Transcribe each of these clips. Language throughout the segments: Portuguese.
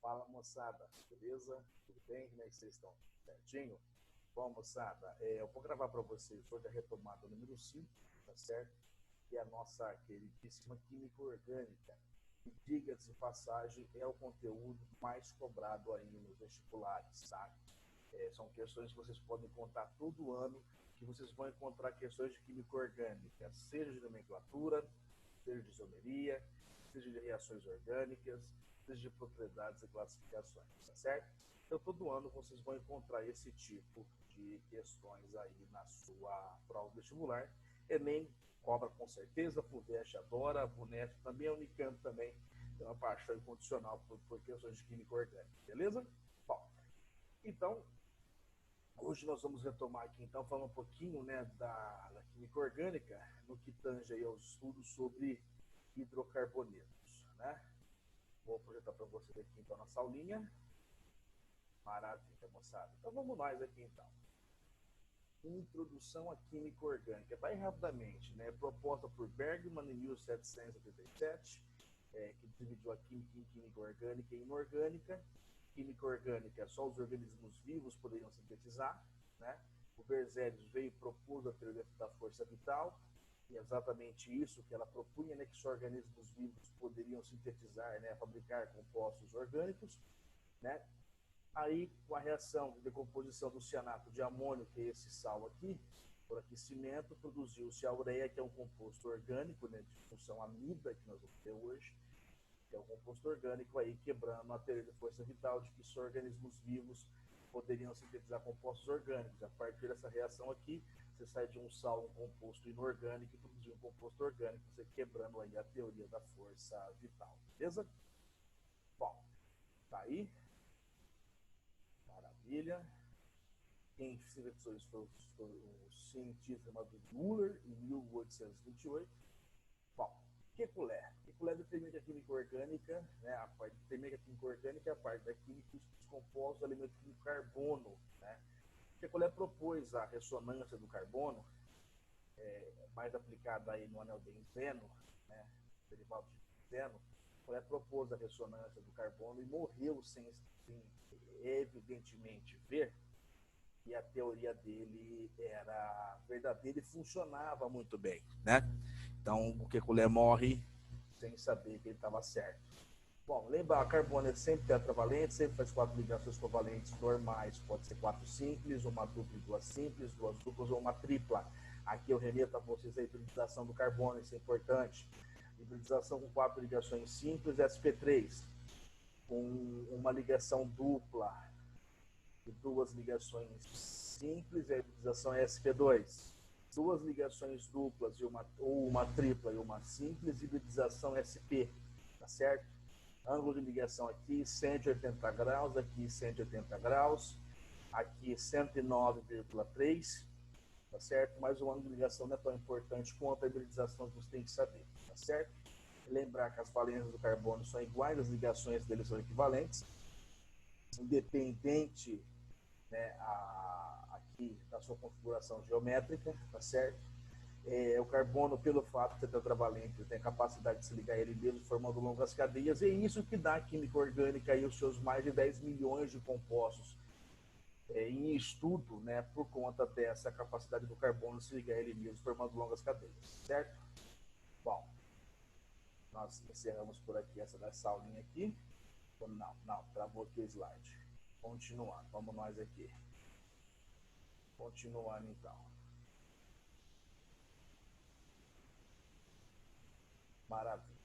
Fala, moçada, beleza? Tudo bem? Como é que vocês estão? Certinho? Bom, moçada, eu vou gravar para vocês hoje a retomada número 5, tá certo? Que é a nossa queridíssima química orgânica. E diga-se de passagem, é o conteúdo mais cobrado aí nos vestibulares, tá? São questões que vocês podem contar todo ano, que vocês vão encontrar questões de química orgânica, seja de nomenclatura, seja de isomeria, seja de reações orgânicas, seja de propriedades e classificações, tá certo? Então, todo ano vocês vão encontrar esse tipo de questões aí na sua prova vestibular. Enem cobra com certeza, a FUVEST adora, a BUNESP também, a Unicamp também tem uma paixão incondicional por questões de química orgânica, beleza? Bom, então, hoje nós vamos retomar aqui, então, falando um pouquinho, né, da química orgânica, no que tange aí aos estudos sobre hidrocarbonetos, né? Vou projetar para vocês aqui, então, nossa aulinha. Maravilha, moçada. Então, vamos nós aqui, então. Introdução à química orgânica. Bem rapidamente, né? Proposta por Bergman em 1787, que dividiu a química em química orgânica e inorgânica. Química orgânica, só os organismos vivos poderiam sintetizar, né? O Berzelius veio e propôs a teoria da força vital, e é exatamente isso que ela propunha, né? Que só organismos vivos poderiam sintetizar, né? Fabricar compostos orgânicos, né? Aí, com a reação de decomposição do cianato de amônio, que é esse sal aqui, por aquecimento, produziu-se a ureia, que é um composto orgânico, né, de função amida, que nós vamos ter hoje, que é um composto orgânico, aí quebrando a teoria de força vital de que só organismos vivos poderiam sintetizar compostos orgânicos. A partir dessa reação aqui, você sai de um sal, um composto inorgânico, e produzir um composto orgânico, você quebrando aí a teoria da força vital. Beleza? Bom, tá aí. Maravilha. Quem sintetizou isso foi o cientista chamado Müller, em 1828. Bom, Kekulé. Kekulé determina que a química orgânica, né, a parte determina que a química orgânica é a parte da química dos compostos do elemento químico carbono. Né? Kekulé propôs a ressonância do carbono, mais aplicada aí no anel benzeno, né, derivado de benzeno. Kekulé propôs a ressonância do carbono e morreu sem evidentemente ver, e a teoria dele era verdadeira e funcionava muito bem, né? Então, o Kekulé morre sem saber que ele estava certo. Bom, lembrar, carbono é sempre tetravalente, sempre faz 4 ligações covalentes normais, pode ser 4 simples, uma dupla e 2 simples, 2 duplas ou uma tripla. Aqui eu remeto a vocês a hibridização do carbono, isso é importante. Hibridização com 4 ligações simples, sp3, com uma ligação dupla e 2 ligações simples, a hibridização é sp2. 2 ligações duplas ou uma tripla e uma simples, hibridização sp, tá certo? Ângulo de ligação aqui 180 graus, aqui 180 graus, aqui 109,3, tá certo? Mas o ângulo de ligação não é tão importante quanto a hibridização que você tem que saber, tá certo? Lembrar que as valências do carbono são iguais, as ligações deles são equivalentes, independente, né, aqui da sua configuração geométrica, tá certo? O carbono, pelo fato de ser tetravalente, tem a capacidade de se ligar a ele mesmo, formando longas cadeias, e é isso que dá a química orgânica e os seus mais de 10 milhões de compostos em estudo, né, por conta dessa capacidade do carbono de se ligar a ele mesmo, formando longas cadeias, certo? Bom, nós encerramos por aqui essa aulinha aqui. Não, travou aqui o slide. Continuando, vamos nós aqui. Continuando, então. Maravilha.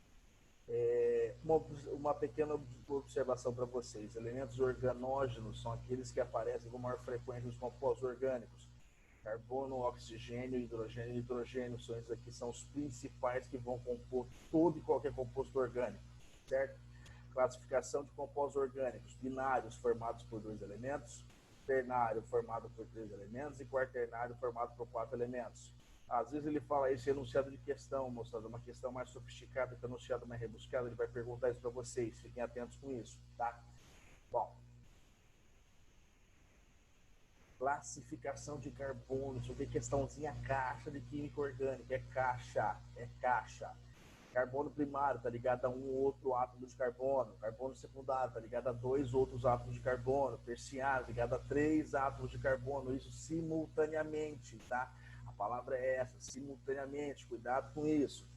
Uma pequena observação para vocês. Elementos organógenos são aqueles que aparecem com maior frequência nos compostos orgânicos. Carbono, oxigênio, hidrogênio e nitrogênio são esses aqui, são os principais que vão compor todo e qualquer composto orgânico, certo? Classificação de compostos orgânicos: binários formados por 2 elementos, ternário formado por 3 elementos e quaternário formado por 4 elementos. Às vezes ele fala isso em enunciado de questão, mostrando uma questão mais sofisticada que enunciado mais rebuscado, ele vai perguntar isso para vocês, fiquem atentos com isso, tá? Bom, classificação de carbono, isso aqui é questãozinha caixa de química orgânica, é caixa. Carbono primário está ligado a um ou outro átomo de carbono. Carbono secundário está ligado a 2 outros átomos de carbono. Terciário ligado a 3 átomos de carbono. Isso simultaneamente, tá? A palavra é essa, simultaneamente. Cuidado com isso.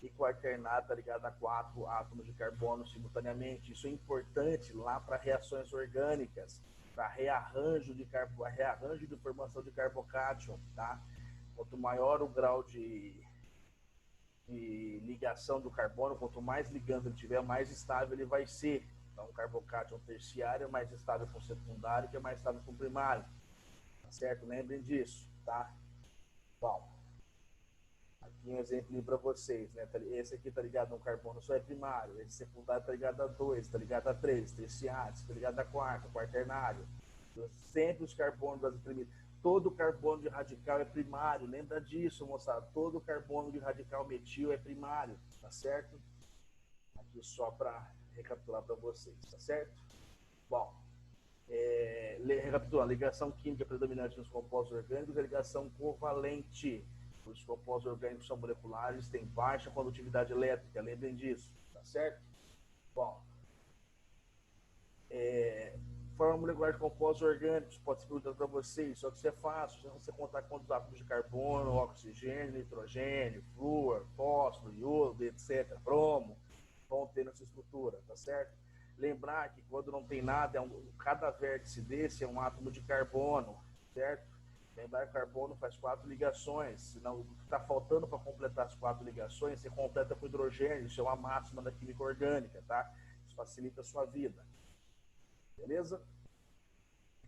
E quaternário está ligado a 4 átomos de carbono simultaneamente. Isso é importante lá para reações orgânicas, para rearranjo de formação de carbocátion, tá? Quanto maior o grau de ligação do carbono, quanto mais ligando ele tiver, mais estável ele vai ser. Então, o carbocátion terciário é mais estável com o secundário, que é mais estável com o primário. Tá certo? Lembrem disso, tá? Bom, aqui um exemplo para vocês, né? Esse aqui tá ligado a um carbono só é primário, esse secundário tá ligado a 2, tá ligado a 3, terciário, tá ligado a 4, quaternário. Sempre os carbonos das primeiras. Todo carbono de radical é primário, lembra disso, moçada. Todo carbono de radical metil é primário, tá certo? Aqui só para recapitular para vocês, tá certo? Bom, recapitulando, a ligação química predominante nos compostos orgânicos é a ligação covalente. Os compostos orgânicos são moleculares, têm baixa condutividade elétrica, lembrem disso, tá certo? Bom, forma molecular de compostos orgânicos, pode ser perguntado para vocês, só que isso é fácil, se você contar quantos átomos de carbono, oxigênio, nitrogênio, flúor, fósforo, iodo, etc., bromo, vão ter nessa estrutura, tá certo? Lembrar que quando não tem nada, cada vértice desse é um átomo de carbono, certo? Lembrar que carbono faz 4 ligações, senão o que está faltando para completar as 4 ligações, você completa com hidrogênio, isso é uma máxima da química orgânica, tá? Isso facilita a sua vida. Beleza?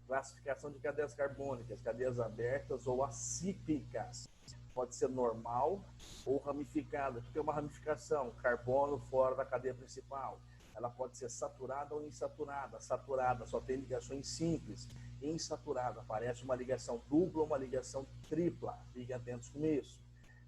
Classificação de cadeias carbônicas, cadeias abertas ou acíclicas. Pode ser normal ou ramificada. O que é uma ramificação? Carbono fora da cadeia principal. Ela pode ser saturada ou insaturada. Saturada só tem ligações simples. Insaturada aparece uma ligação dupla ou uma ligação tripla. Fiquem atentos com isso.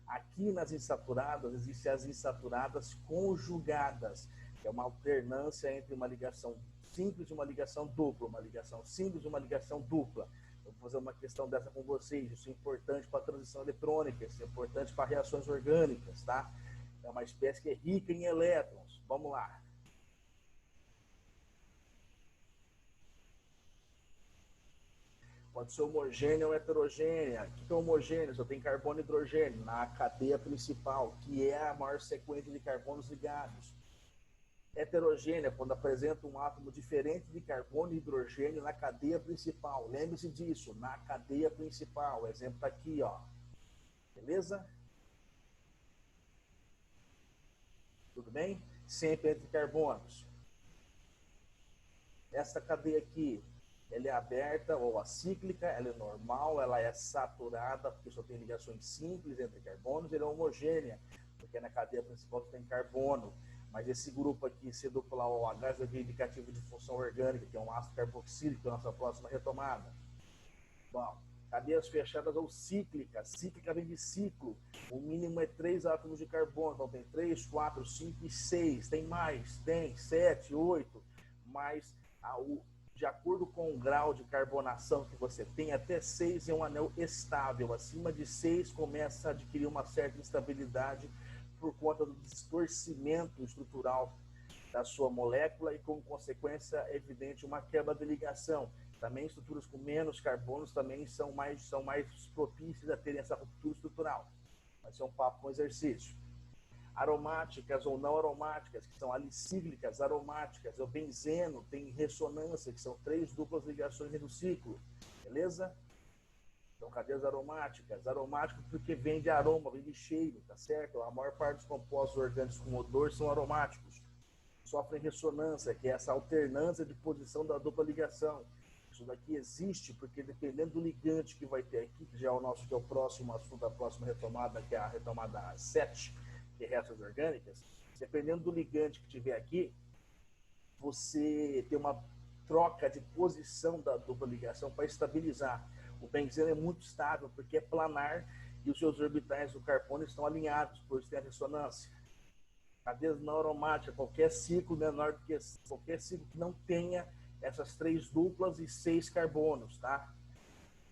Aqui nas insaturadas, existem as insaturadas conjugadas, que é uma alternância entre uma ligação simples e uma ligação dupla, uma ligação simples e uma ligação dupla. Eu vou fazer uma questão dessa com vocês. Isso é importante para a transição eletrônica, isso é importante para reações orgânicas, tá? É uma espécie que é rica em elétrons. Vamos lá. Pode ser homogênea ou heterogênea. O que é homogêneo? Só tem carbono e hidrogênio na cadeia principal, que é a maior sequência de carbonos ligados. Heterogênea, quando apresenta um átomo diferente de carbono e hidrogênio na cadeia principal. Lembre-se disso, na cadeia principal. O exemplo está aqui, ó. Beleza? Tudo bem? Sempre entre carbonos. Essa cadeia aqui, ela é aberta ou acíclica, ela é normal, ela é saturada, porque só tem ligações simples entre carbonos, ela é homogênea, porque na cadeia principal tem carbono. Mas esse grupo aqui, C-OH, vai vir indicativo de função orgânica, que é um ácido carboxílico, que é a nossa próxima retomada. Bom, cadeias fechadas ou cíclicas. Cíclica vem de ciclo. O mínimo é 3 átomos de carbono. Então tem 3, 4, 5 e 6. Tem mais, tem 7, 8. Mas de acordo com o grau de carbonação que você tem, até 6 é um anel estável. Acima de 6 começa a adquirir uma certa instabilidade por conta do distorcimento estrutural da sua molécula e, como consequência, é evidente uma quebra de ligação. Também estruturas com menos carbonos também são mais propícias a terem essa ruptura estrutural. Vai ser um papo com exercício. Aromáticas ou não aromáticas, que são alicíclicas, aromáticas. O benzeno tem ressonância, que são 3 duplas ligações no ciclo. Beleza? Então, cadeias aromáticas? Aromáticos porque vem de aroma, vem de cheiro, tá certo? A maior parte dos compostos orgânicos com odor são aromáticos. Sofrem ressonância, que é essa alternância de posição da dupla ligação. Isso daqui existe porque, dependendo do ligante que vai ter aqui, que já é o próximo assunto, a próxima retomada, que é a retomada 7, que é reações orgânicas, dependendo do ligante que tiver aqui, você tem uma troca de posição da dupla ligação para estabilizar. O benzeno é muito estável porque é planar e os seus orbitais do carbono estão alinhados, por isso tem a ressonância. Cadeias não aromáticas, qualquer ciclo menor do que qualquer ciclo que não tenha essas 3 duplas e 6 carbonos, tá?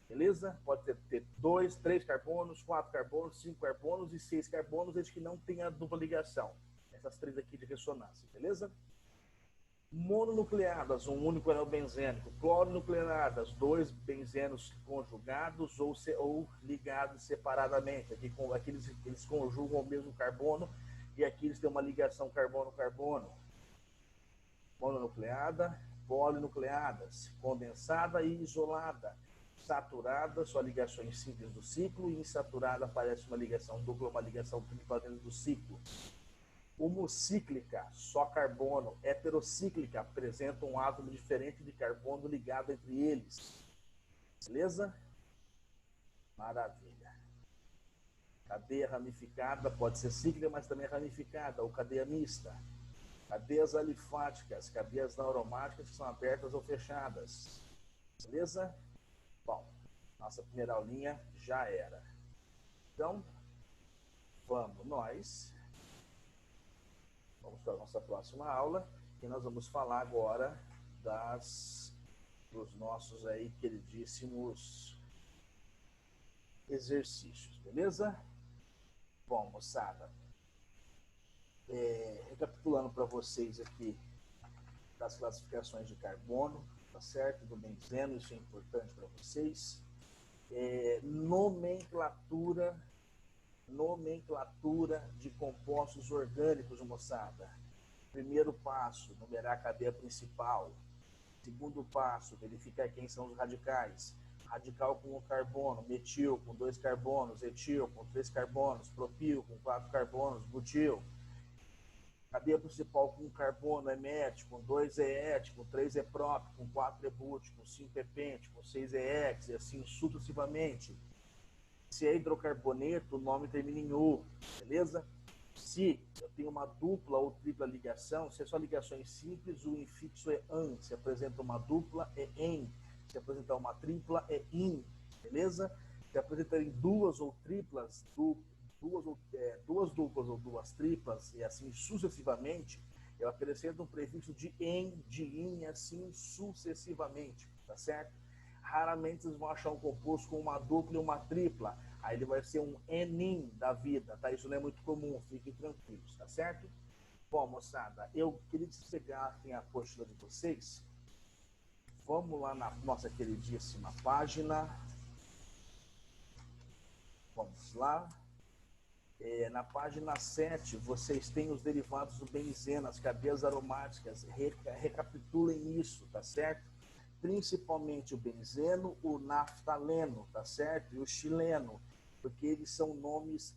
Beleza? Pode ter 2, 3 carbonos, 4 carbonos, 5 carbonos e 6 carbonos, desde que não tenha dupla ligação. essas três aqui de ressonância, beleza? Mononucleadas, um único anel benzênico. Cloronucleadas, dois benzenos conjugados ou ligados separadamente. Aqui eles conjugam o mesmo carbono e aqui eles têm uma ligação carbono-carbono. Mononucleada, polinucleadas, condensada e isolada. Saturada, só ligações simples do ciclo, e insaturada aparece uma ligação dupla, uma ligação tripla dentro do ciclo. Homocíclica, só carbono. Heterocíclica, apresenta um átomo diferente de carbono ligado entre eles. Beleza? Maravilha. Cadeia ramificada, pode ser cíclica, mas também ramificada, ou cadeia mista. Cadeias alifáticas, cadeias não aromáticas que são abertas ou fechadas. Beleza? Bom, nossa primeira aulinha já era. Então, vamos nós. Vamos para a nossa próxima aula, e nós vamos falar agora dos nossos aí queridíssimos exercícios, beleza? Bom, moçada, recapitulando para vocês aqui das classificações de carbono, tá certo? Do benzeno, isso é importante para vocês. Nomenclatura de compostos orgânicos, moçada. Primeiro passo, numerar a cadeia principal. Segundo passo, verificar quem são os radicais. Radical com um carbono, metil com 2 carbonos, etil com 3 carbonos, propil com 4 carbonos, butil. Cadeia principal com um carbono, emete, com 2 EET, com 3 EPROP, com 4 EBUT, com 5 EPENT, com 6 EX, e assim sucessivamente. Se é hidrocarboneto, o nome termina em U, beleza? Se eu tenho uma dupla ou tripla ligação, se é só ligações simples, o infixo é AN. Se apresenta uma dupla, é EN. Se apresentar uma tripla, é IN, beleza? Se apresentarem duas ou triplas, duas duplas ou duas triplas, e assim sucessivamente, eu acrescento um prefixo de EN, de IN, assim sucessivamente, tá certo? Raramente vocês vão achar um composto com uma dupla e uma tripla. Aí ele vai ser um enin da vida, tá? Isso não é muito comum, fiquem tranquilos, tá certo? Bom, moçada, eu queria despegar aqui a apostila de vocês. Vamos lá na nossa queridíssima página. Vamos lá. Na página 7, vocês têm os derivados do benzeno, as cadeias aromáticas. Recapitulem isso, tá certo? Principalmente o benzeno, o naftaleno, tá certo? E o xileno, porque eles são nomes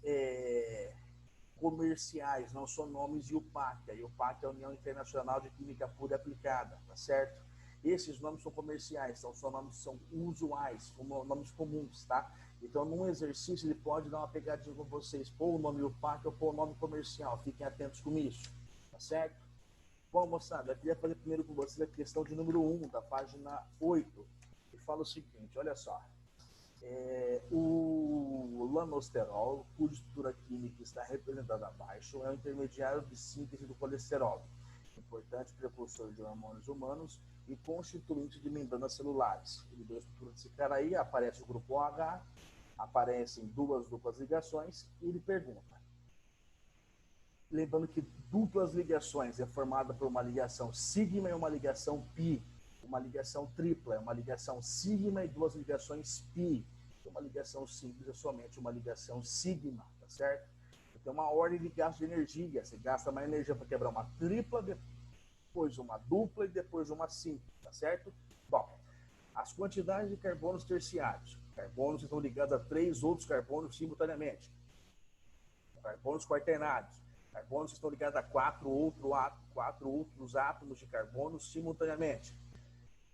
comerciais, não são nomes IUPAC. A IUPAC é a União Internacional de Química Pura e Aplicada, tá certo? Esses nomes são comerciais, então são usuais, são nomes comuns, tá? Então, num exercício, ele pode dar uma pegadinha com vocês, pôr o nome IUPAC ou pôr o nome comercial, fiquem atentos com isso, tá certo? Bom, moçada, eu queria fazer primeiro com vocês a questão de número 1, da página 8, que fala o seguinte, olha só. O lanosterol, cuja estrutura química está representada abaixo, é um intermediário de síntese do colesterol, importante precursor de hormônios humanos e constituinte de membranas celulares. Ele deu a estrutura desse cara aí, aparece o grupo OH, aparecem duas duplas ligações, e ele pergunta. Lembrando que duplas ligações é formada por uma ligação sigma e uma ligação pi. Uma ligação tripla é uma ligação sigma e duas ligações pi. Uma ligação simples é somente uma ligação sigma, tá certo? Tem uma ordem de gasto de energia. Você gasta mais energia para quebrar uma tripla, depois uma dupla e depois uma simples, tá certo? Bom, as quantidades de carbonos terciários. Carbonos estão ligados a 3 outros carbonos simultaneamente. Carbonos quaternários. Carbonos estão ligados a 4 outros átomos de carbono simultaneamente.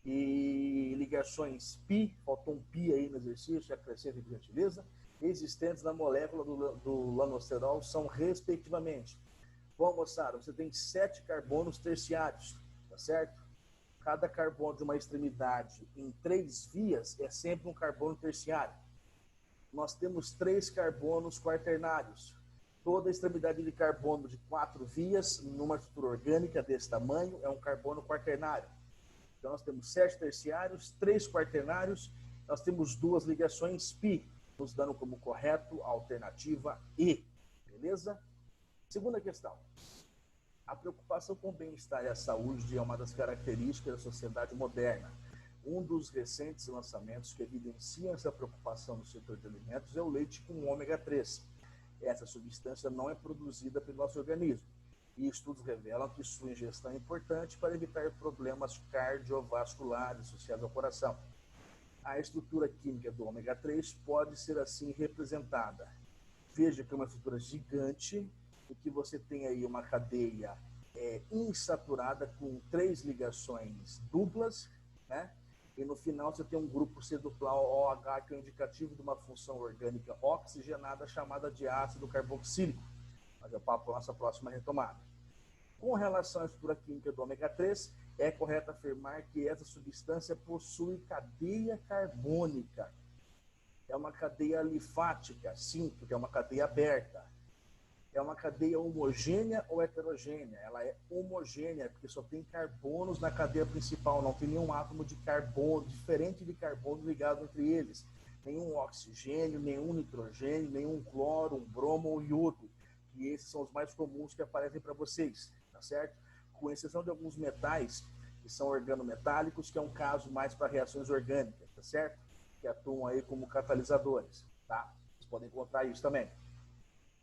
E ligações pi, faltou um pi aí no exercício, acrescenta por gentileza, existentes na molécula do lanosterol são respectivamente. Bom, moçada, você tem 7 carbonos terciários, tá certo? Cada carbono de uma extremidade em 3 vias é sempre um carbono terciário. Nós temos 3 carbonos quaternários. Toda extremidade de carbono de 4 vias, numa estrutura orgânica desse tamanho, é um carbono quaternário. Então, nós temos 7 terciários, 3 quaternários, nós temos 2 ligações pi, nos dando como correto a alternativa E. Beleza? Segunda questão. A preocupação com o bem-estar e a saúde é uma das características da sociedade moderna. Um dos recentes lançamentos que evidenciam essa preocupação no setor de alimentos é o leite com ômega 3. Essa substância não é produzida pelo nosso organismo, e estudos revelam que sua ingestão é importante para evitar problemas cardiovasculares associados ao coração. A estrutura química do ômega 3 pode ser assim representada. Veja que é uma estrutura gigante e que você tem aí uma cadeia insaturada com 3 ligações duplas, né? E no final você tem um grupo C-duplau OH, que é o indicativo de uma função orgânica oxigenada chamada de ácido carboxílico. Mas é o papo para a nossa próxima retomada. Com relação à estrutura química do ômega 3, é correto afirmar que essa substância possui cadeia carbônica. É uma cadeia alifática, sim, porque é uma cadeia aberta. É uma cadeia homogênea ou heterogênea? Ela é homogênea, porque só tem carbonos na cadeia principal, não tem nenhum átomo de carbono, diferente de carbono ligado entre eles. Nenhum oxigênio, nenhum nitrogênio, nenhum cloro, um bromo ou iodo. E esses são os mais comuns que aparecem para vocês, tá certo? Com exceção de alguns metais, que são organometálicos, que é um caso mais para reações orgânicas, tá certo? Que atuam aí como catalisadores, tá? Vocês podem encontrar isso também.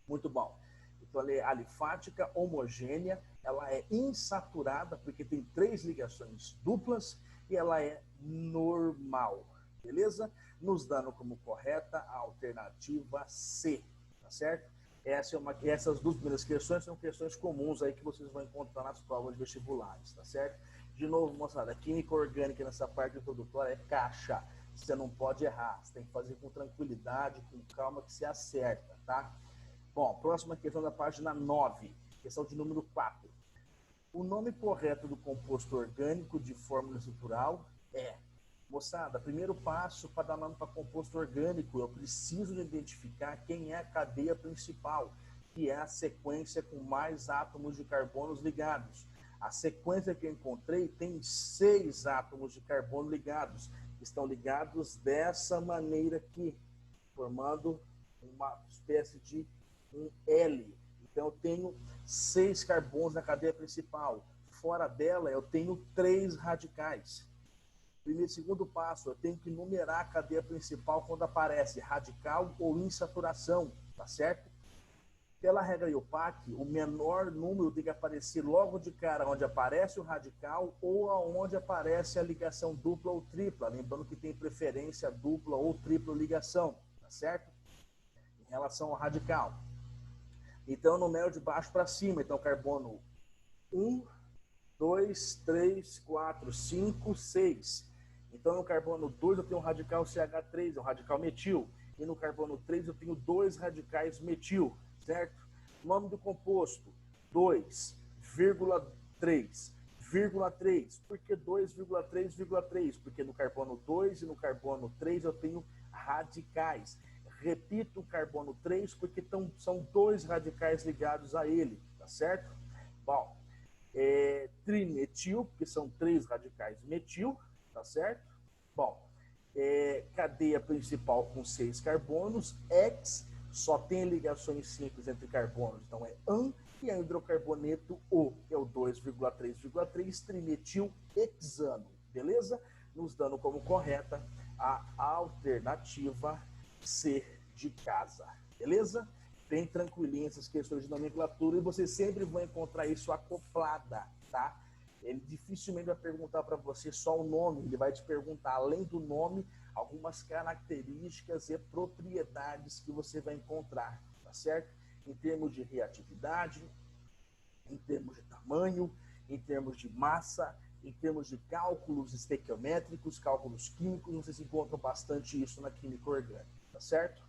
Muito bom. Então, ela é alifática, homogênea, ela é insaturada, porque tem 3 ligações duplas, e ela é normal, beleza? Nos dando como correta a alternativa C, tá certo? Essas 2 primeiras questões são questões comuns aí que vocês vão encontrar nas provas de vestibulares, tá certo? De novo, moçada, a química orgânica nessa parte introdutória é caixa. Você não pode errar, você tem que fazer com tranquilidade, com calma, que você acerta, tá? Bom, próxima questão da página 9, questão de número 4. O nome correto do composto orgânico de fórmula estrutural é... Moçada, primeiro passo para dar nome para composto orgânico, eu preciso identificar quem é a cadeia principal, que é a sequência com mais átomos de carbono ligados. A sequência que eu encontrei tem 6 átomos de carbono ligados. Estão ligados dessa maneira aqui, formando uma espécie de um L. Então, eu tenho 6 carbonos na cadeia principal. Fora dela, eu tenho 3 radicais. Segundo passo, eu tenho que numerar a cadeia principal quando aparece radical ou insaturação, tá certo? Pela regra IUPAC, o menor número tem que aparecer logo de cara onde aparece o radical ou aonde aparece a ligação dupla ou tripla, lembrando que tem preferência dupla ou tripla ligação, tá certo? Em relação ao radical. Então, eu numero de baixo para cima. Então, carbono 1, 2, 3, 4, 5, 6. Então, no carbono 2 eu tenho um radical CH3, é um radical metil. E no carbono 3 eu tenho 2 radicais metil, certo? Nome do composto, 2,3. Por que 2,3,3? Porque no carbono 2 e no carbono 3 eu tenho radicais. Repito o carbono 3 porque são 2 radicais ligados a ele, tá certo? Bom, trimetil, porque são 3 radicais metil, tá certo? Bom, cadeia principal com 6 carbonos, X, só tem ligações simples entre carbonos, então é AN, e é hidrocarboneto O, que é o 2,3,3 trimetil hexano, beleza? Nos dando como correta a alternativa C de casa, beleza? Bem tranquilinho essas questões de nomenclatura e vocês sempre vão encontrar isso acoplada, tá? Ele dificilmente vai perguntar para você só o nome, ele vai te perguntar, além do nome, algumas características e propriedades que você vai encontrar, tá certo? Em termos de reatividade, em termos de tamanho, em termos de massa, em termos de cálculos estequiométricos, cálculos químicos, vocês encontram bastante isso na química orgânica, tá certo?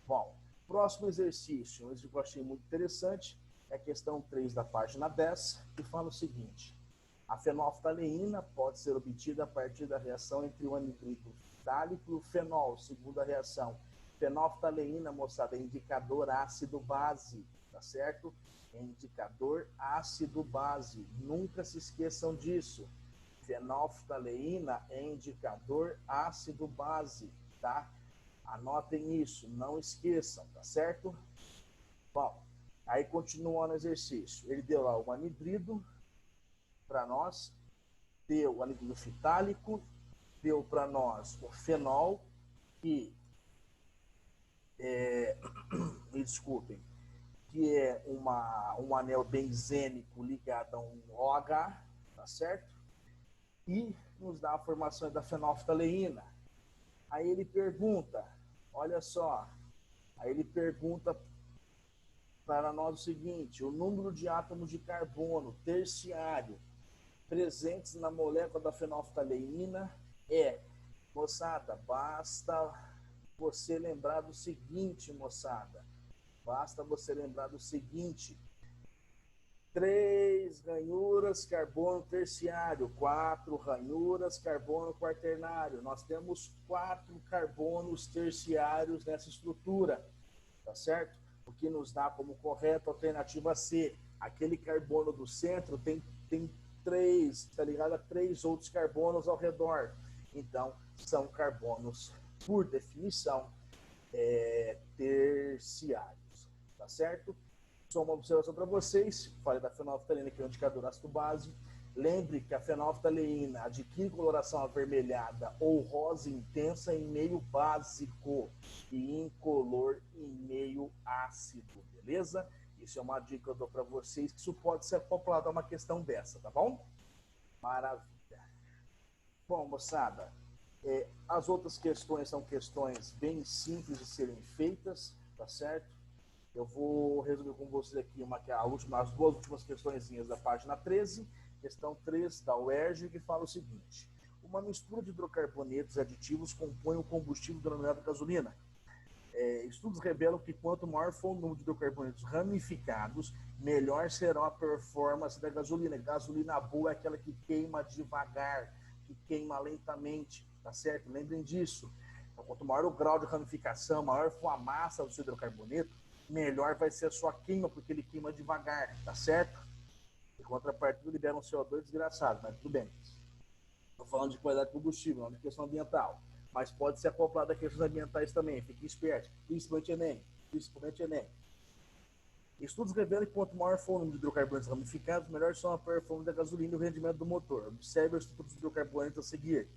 Bom, próximo exercício, um exercício que eu achei muito interessante, é a questão 3 da página 10, que fala o seguinte: a fenolftaleína pode ser obtida a partir da reação entre o anidrido ftálico e o fenol, segundo a reação. Fenolftaleína, moçada, é indicador ácido-base, tá certo? É indicador ácido-base. Nunca se esqueçam disso. Fenolftaleína é indicador ácido-base, tá? Anotem isso, não esqueçam, tá certo? Bom, Aí, continuando o exercício, ele deu lá o anidrido para nós, deu o anidrido fitálico, deu para nós o fenol, que me desculpem, que é um anel benzênico ligado a um OH, tá certo? E nos dá a formação da fenolftaleína. Aí ele pergunta, olha só, aí ele pergunta para nós o seguinte: o número de átomos de carbono terciário presentes na molécula da fenolftaleína é, moçada, basta você lembrar do seguinte, moçada, basta você lembrar do seguinte: 3 ranhuras carbono terciário, 4 ranhuras carbono quaternário. Nós temos 4 carbonos terciários nessa estrutura, tá certo? O que nos dá como correto a alternativa C. Aquele carbono do centro tem 3, tá ligado? A 3 outros carbonos ao redor. Então, são carbonos, por definição, terciários, tá certo? Só uma observação para vocês, falei da fenolftaleína, que é o indicador ácido base. Lembre que a fenolftaleína adquire coloração avermelhada ou rosa intensa em meio básico e incolor em meio ácido, beleza? Isso é uma dica que eu dou para vocês, que isso pode ser acoplado a uma questão dessa, tá bom? Maravilha. Bom, moçada, as outras questões são questões bem simples de serem feitas, tá certo? Eu vou resolver com vocês aqui as 2 últimas questõezinhas da página 13, questão 3 da UERJ, que fala o seguinte: uma mistura de hidrocarbonetos aditivos compõe o combustível denominado gasolina. Estudos revelam que quanto maior for o número de hidrocarbonetos ramificados, melhor será a performance da gasolina. Gasolina boa é aquela que queima devagar, que queima lentamente, tá certo? Lembrem disso. Então, quanto maior o grau de ramificação, maior for a massa do seu hidrocarboneto, melhor vai ser a sua queima, porque ele queima devagar, tá certo? Em contrapartida, libera um CO2 desgraçado, mas tudo bem. Estou falando de qualidade de combustível, não de questão ambiental. Mas pode ser acoplado a questões ambientais também. Fique esperto, principalmente Enem. Estudos revelam que quanto maior for o número de hidrocarbonetos ramificados, melhor são a performance da gasolina e o rendimento do motor. Observe a estrutura dos hidrocarbonetos a seguir.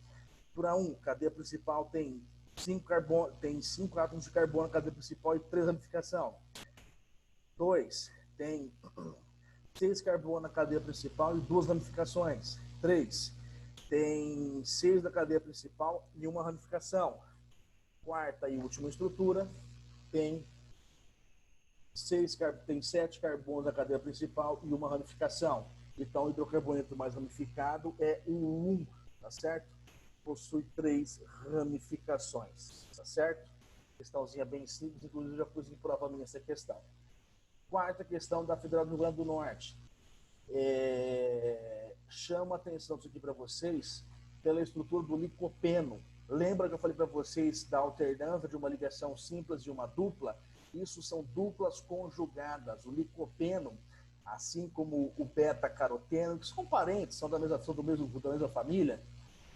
Estrutura 1, cadeia principal tem 5 átomos de carbono na cadeia principal e 3 ramificação. 2, tem 6 carbono na cadeia principal e 2 ramificações. 3, tem 6 da cadeia principal e 1 ramificação. Quarta e última estrutura tem 7 carbonos na cadeia principal e 1 ramificação. Então, o hidrocarboneto mais ramificado é o 1, tá certo? Possui 3 ramificações, tá certo? Questãozinha bem simples, inclusive já pus em prova minha essa questão. Quarta questão da Federal do Rio Grande do Norte. Chama a atenção isso aqui para vocês pela estrutura do licopeno. Lembra que eu falei para vocês da alternância de uma ligação simples e uma dupla? Isso são duplas conjugadas. O licopeno, assim como o beta-caroteno, que são parentes, são da mesma família,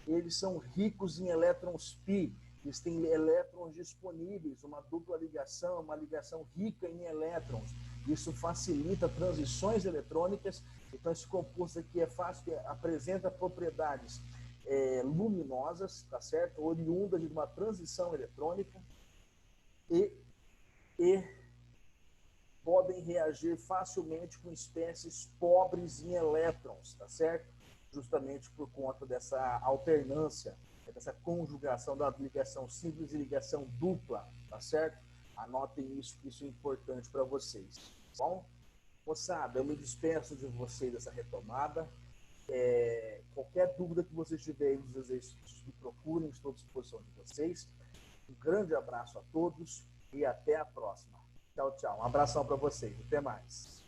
eles são ricos em elétrons π, eles têm elétrons disponíveis, uma dupla ligação, uma ligação rica em elétrons. Isso facilita transições eletrônicas. Então, esse composto aqui é fácil, apresenta propriedades luminosas, tá certo? Oriundas de uma transição eletrônica e podem reagir facilmente com espécies pobres em elétrons, tá certo? Justamente por conta dessa alternância, dessa conjugação da ligação simples e ligação dupla, tá certo? Anotem isso, que isso é importante para vocês, tá bom? Moçada, eu me despeço de vocês dessa retomada. Qualquer dúvida que vocês tiverem nos exercícios, me procurem, estou à disposição de vocês. Um grande abraço a todos e até a próxima. Tchau, tchau. Um abração para vocês. Até mais.